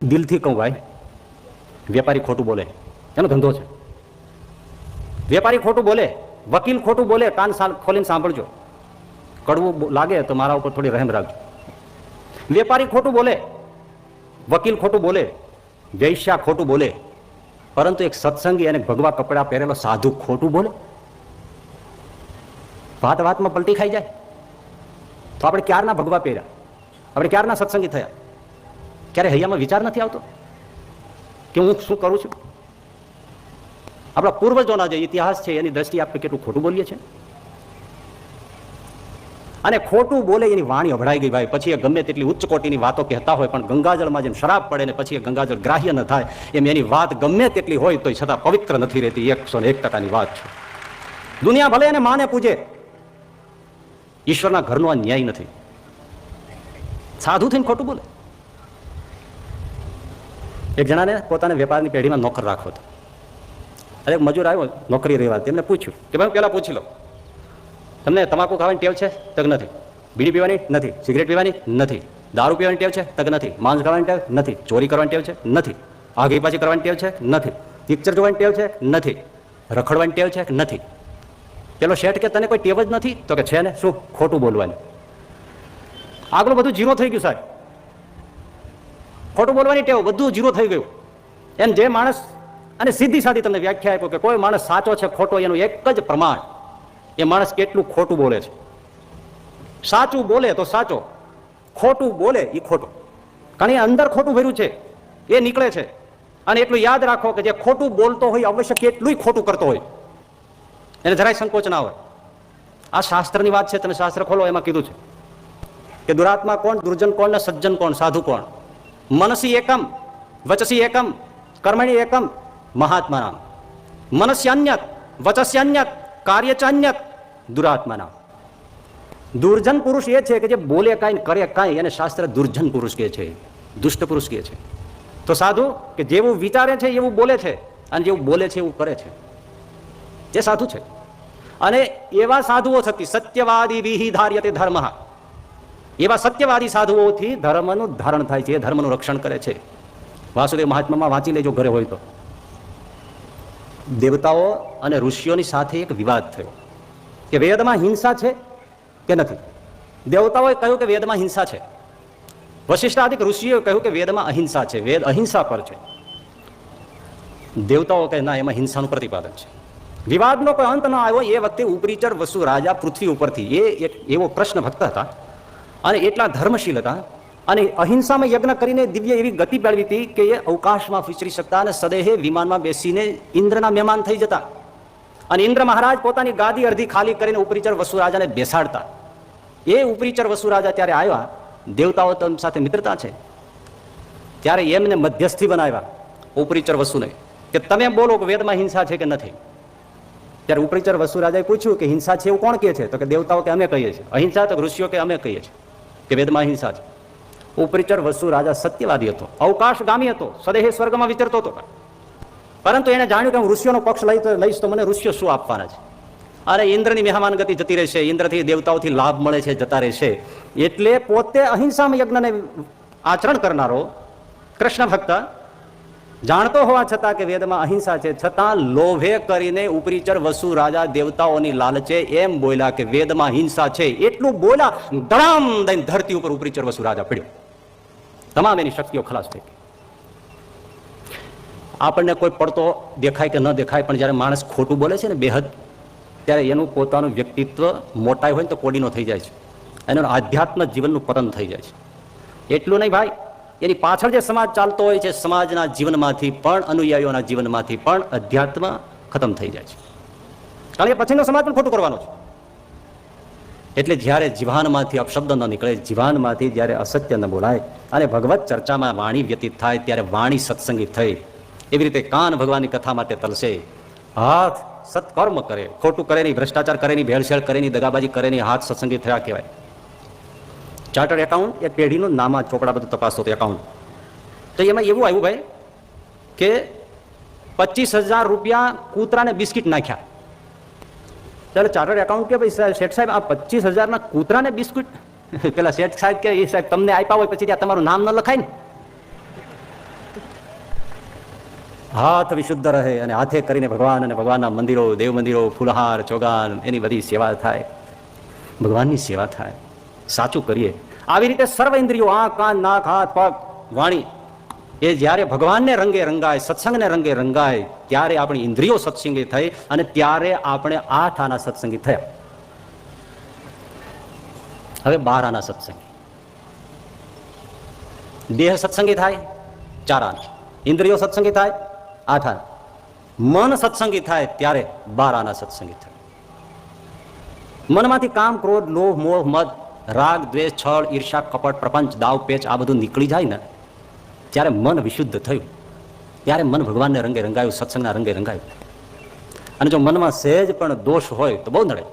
દિલથી કહું ભાઈ, વેપારી ખોટું બોલે એનો ધંધો છે. વેપારી ખોટું બોલે, વકીલ ખોટું બોલે, કાન ખોલીને સાંભળજો. કડવું લાગે તો મારા ઉપર થોડી રહેમ રાખજો. વેપારી ખોટું બોલે, વકીલ ખોટું બોલે, વૈશ્યા ખોટું બોલે, પરંતુ એક સત્સંગી અને ભગવા કપડા પહેરેલો સાધુ ખોટું બોલે, વાત વાતમાં પલટી ખાઈ જાય તો આપણે ક્યારના ભગવા પહેર્યા, આપણે ક્યારના સત્સંગી થયા? ક્યારે હૈયામાં વિચાર નથી આવતો કે હું શું કરું છું? આપણા પૂર્વજોના જે ઇતિહાસ છે એની દ્રષ્ટિએ આપણે કેટલું ખોટું બોલીએ છીએ. અને ખોટું બોલે એની વાણી અભડાઈ ગઈ ભાઈ. પછી એ ગમે તેટલી ઉચ્ચ કોટીની વાતો કહેતા હોય, પણ ગંગાજળમાં જેમ શરાબ પડે ને પછી એ ગંગાજળ ગ્રાહ્ય ન થાય, એમ એની વાત ગમે તેટલી હોય તો છતાં પવિત્ર નથી રહેતી. 101% વાત છે. દુનિયા ભલે એને માને પૂજે, ઈશ્વરના ઘરનો આ ન્યાય નથી. સાધુ થઈને ખોટું બોલે. એક જણાને પોતાના વેપારની પેઢીમાં નોકર રાખવો હતો. એક મજૂર આવ્યો નોકરી રહેવા, તેમને પૂછ્યું કે ભાઈ પેલા પૂછી લો, તમને તમાકુ ખાવાની ટેવ છે? તક નથી. બીડી પીવાની? નથી. સિગરેટ પીવાની? નથી. દારૂ પીવાની ટેવ છે? તક નથી. માંસ ખાવાની ટેવ? નથી. ચોરી કરવાની ટેવ છે? નથી. આગી પાછી કરવાની ટેવ છે? નથી. પિક્ચર જોવાની ટેવ છે? નથી. રખડવાની ટેવ છે? નથી. પેલો શેઠ કે તને કોઈ ટેવ જ નથી? તો કે છે ને. શું? ખોટું બોલવાની. આગળ બધું જીરો થઈ ગયું સાહેબ. ખોટું બોલવાની ટેવ, બધું જીરો થઈ ગયું. એમ જે માણસ, અને સીધી સાધી તમને વ્યાખ્યા આપ્યો કે કોઈ માણસ સાચો છે ખોટો એનું એક જ પ્રમાણ એ માણસ કેટલું ખોટું બોલે છે. સાચું બોલે તો સાચો, ખોટું બોલે એ ખોટું. કારણ કે અંદર ખોટું ભર્યું છે એ નીકળે છે. અને એટલું યાદ રાખો કે જે ખોટું બોલતો હોય અવશ્ય કેટલું ખોટું કરતો હોય, એને જરાય સંકોચ ના હોય. આ શાસ્ત્રની વાત છે, તમે શાસ્ત્ર ખોલો, એમાં કીધું છે કે દુરાત્મા કોણ, દુર્જન કોણ ને સજ્જન કોણ, સાધુ કોણ. મનસી એકમ, વચસી એકમ, કર્મણી એકમ, મહાત્મા નામ. મનસ્ય અન્યત, વચસ્ય અન્યત, કાર્ય ચ અન્યત, દુરાત્મા નામ. દુર્જન પુરુષ એ છે કે જે બોલે કાંઈ કરે કાંઈ, એને શાસ્ત્ર દુર્જન પુરુષ કહે છે, દુષ્ટ પુરુષ કહે છે. તો સાધુ કે જેવું વિચારે છે એવું બોલે છે, અને જેવું બોલે છે એવું કરે છે, એ સાધુ છે. અને એવા સાધુઓ થકી સત્યવાદી વિહિ ધાર્યતે ધર્મ, એવા સત્યવાદી સાધુઓથી ધર્મનું ધારણ થાય છે, ધર્મનું રક્ષણ કરે છે. વાસુદેવ મહાત્મામાં વાંચી લેજો ઘરે હોય તો. દેવતાઓ અને ઋષિઓની સાથે એક વિવાદ થયો કે વેદમાં હિંસા છે કે નથી. દેવતાઓએ કહ્યું કે વેદમાં હિંસા છે. વશિષ્ઠાદિક ઋષિઓએ કહ્યું કે વેદમાં અહિંસા છે, વેદ અહિંસા પર છે. દેવતાઓ કહે ના, એમાં હિંસાનું પ્રતિપાદન છે. વિવાદનો કોઈ અંત ન આવ્યો. એ વખતે ઉપરીચર વસુ રાજા પૃથ્વી ઉપરથી એક એવો કૃષ્ણ ભક્ત હતા અને એટલા ધર્મશીલ હતા અને અહિંસામાં યજ્ઞ કરીને દિવ્ય એવી ગતિ મેળવી હતી કે એ અવકાશમાં વિચરી શકતા અને સદેહે વિમાનમાં બેસીને ઇન્દ્રના મહેમાન થઈ જતા. અને ઇન્દ્ર મહારાજ પોતાની ગાદી અડધી ખાલી કરીને ઉપરીચર વસુ રાજાને બેસાડતા. એ ઉપરીચર વસુ રાજા ત્યારે આવ્યા, દેવતાઓ તો સાથે મિત્રતા છે, ત્યારે એમને મધ્યસ્થી બનાવ્યા ઉપરીચર વસુને કે તમે બોલો કે વેદમાં હિંસા છે કે નથી. ત્યારે ઉપરીચર વસુ રાજાએ પૂછ્યું કે હિંસા છે એવું કોણ કહે છે? તો કે દેવતાઓ કે અમે કહીએ છીએ. અહિંસા? તો ઋષિઓ કે અમે કહીએ છીએ કે વેદમાં હિંસા છે. ઉપરીચર વસુ રાજા સત્યવાદી હતો, અવકાશગામી હતો, સદેહે સ્વર્ગમાં વિચરતો હતો. પરંતુ એને જાણ્યું કે હું ઋષિઓનો પક્ષ લઈશ તો મને ઋષિઓ શું આપવાના છે. અરે ઇન્દ્રની મહેમાન ગતિ જતી રહેશે, ઇન્દ્રથી દેવતાઓથી લાભ મળે છે, જતા રહેશે. એટલે પોતે અહિંસામાં યજ્ઞને આચરણ કરનારો કૃષ્ણ ભક્ત જાણતો હોવા છતાં કે વેદમાં અહિંસા છે, છતાં લોભે કરીને ઉપરીચર વસુ રાજા દેવતાઓની લાલચે એમ બોલ્યા કે વેદમાં હિંસા છે. એટલું બોલ્યા, ધડામ દઈને ધરતી ઉપર ઉપરીચર વસુ રાજા પડ્યો. તમામ એની શક્તિઓ ખલાસ થઈ ગઈ. આપણને કોઈ પડતો દેખાય કે ન દેખાય, પણ જયારે માણસ ખોટું બોલે છે ને બેહદ, ત્યારે એનું પોતાનું વ્યક્તિત્વ મોટાઈ હોય ને તો કોડીનો થઈ જાય છે, એનું આધ્યાત્મ જીવનનું પતન થઈ જાય છે. એટલું નહીં ભાઈ, એની પાછળ જે સમાજ ચાલતો હોય છે, સમાજના જીવનમાંથી પણ, અનુયાયીઓના જીવનમાંથી પણ અધ્યાત્મ ખતમ થઈ જાય છે. કારણ કે પછીનો સમાજ પણ ખોટું કરવાનો છે. એટલે જ્યારે જીવાનમાંથી અપશબ્દ ન નીકળે, જીવાનમાંથી જ્યારે અસત્ય ન બોલાય અને ભગવત ચર્ચામાં વાણી વ્યતીત થાય, ત્યારે વાણી સત્સંગી થઈ. એવી રીતે કાન ભગવાનની કથા માટે તલશે, હાથ સત્કર્મ કરે, ખોટું કરે નહીં, ભ્રષ્ટાચાર કરે નહીં, ભેળસેળ કરે નહીં, દગાબાજી કરે નહીં, હાથ સત્સંગી થયા કહેવાય. ચાર્ટર્ડ એકાઉન્ટ એક પેઢીનું નામ, ચોપડા બધું તપાસો એકાઉન્ટ. તો એમાં એવું આવ્યું ભાઈ કે 25,000 રૂપિયા કૂતરાને બિસ્કિટ નાખ્યા. ત્યારે ચાર્ટર્ડ એકાઉન્ટ કે ભાઈ શેઠ સાહેબ, આ 25,000 કૂતરાને બિસ્કિટ? પેલા શેઠ સાહેબ કે એ સાહેબ તમને આપ્યા હોય પછી ત્યાં તમારું નામ ન લખાય ને. હાથ વિશુદ્ધ રહે અને હાથે કરીને ભગવાન અને ભગવાનના મંદિરો, દેવ મંદિરો, ફૂલહાર, ચોગાન એની બધી સેવા થાય, ભગવાનની સેવા થાય, સાચું કરીએ. આવી રીતે સર્વ ઇન્દ્રિયો, આંખ, કાન, નાક, હાથ, પગ, વાણી, એ જ્યારે ભગવાનને રંગે રંગાય, સત્સંગને રંગે રંગાય, ત્યારે આપણી ઇન્દ્રિયો સત્સંગી થઈ અને ત્યારે આપણે 8 આના સત્સંગી થયા. હવે 12 આના સત્સંગી. દેહ સત્સંગી થાય 4 આના, ઇન્દ્રિયો સત્સંગી થાય 8 આના, મન સત્સંગી થાય ત્યારે 12 આના સત્સંગી થાય. મનમાંથી કામ, ક્રોધ, લોભ, મોહ, મદ, રાગ, દ્વેષ, છળ, ઈર્ષા, કપટ, પ્રપંચ, દાવ, પેચ આ બધું નીકળી જાય ને ત્યારે મન વિશુદ્ધ થયું, ત્યારે મન ભગવાનને રંગે રંગાયું, સત્સંગના રંગે રંગાયું. અને જો મનમાં સહેજ પણ દોષ હોય તો બહુ નડે.